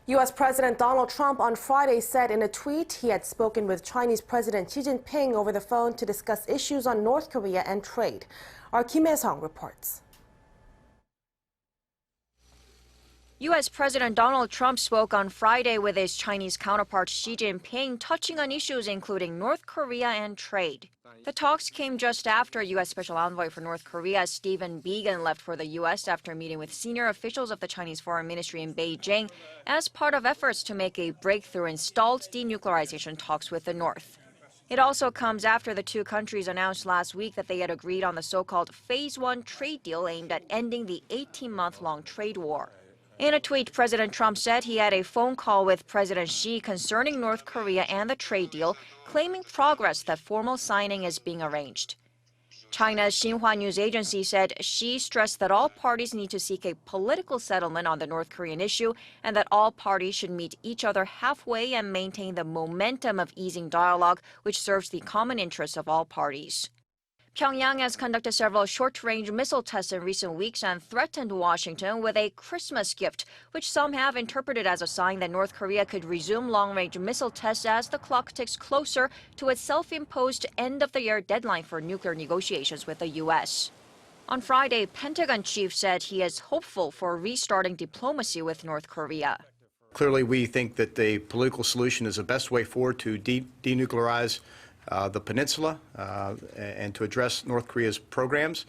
U.S. President Donald Trump on Friday said in a tweet he had spoken with Chinese President Xi Jinping over the phone to discuss issues on North Korea and trade. Our Kim Hae-sung reports. U.S. President Donald Trump spoke on Friday with his Chinese counterpart Xi Jinping, touching on issues including North Korea and trade. The talks came just after U.S. Special Envoy for North Korea Stephen Biegun left for the U.S. after meeting with senior officials of the Chinese Foreign Ministry in Beijing as part of efforts to make a breakthrough in stalled denuclearization talks with the North. It also comes after the two countries announced last week that they had agreed on the so-called Phase 1 trade deal aimed at ending the 18-month-long trade war. In a tweet, President Trump said he had a phone call with President Xi concerning North Korea and the trade deal, claiming progress that formal signing is being arranged. China's Xinhua news agency said Xi stressed that all parties need to seek a political settlement on the North Korean issue and that all parties should meet each other halfway and maintain the momentum of easing dialogue, which serves the common interests of all parties. Pyongyang has conducted several short-range missile tests in recent weeks and threatened Washington with a Christmas gift, which some have interpreted as a sign that North Korea could resume long-range missile tests as the clock ticks closer to its self-imposed end-of-the-year deadline for nuclear negotiations with the U.S. On Friday, Pentagon chief said he is hopeful for restarting diplomacy with North Korea. Clearly, we think that the political solution is the best way forward to denuclearize the peninsula and to address North Korea's programs.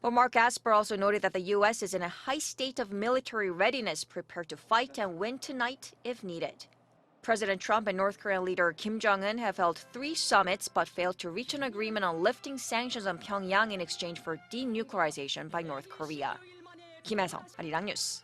But Mark Asper also noted that the U.S. is in a high state of military readiness, prepared to fight and win tonight if needed. President Trump and North Korean leader Kim Jong-un have held 3 summits but failed to reach an agreement on lifting sanctions on Pyongyang in exchange for denuclearization by North Korea. Kim Hae-sung, Arirang News.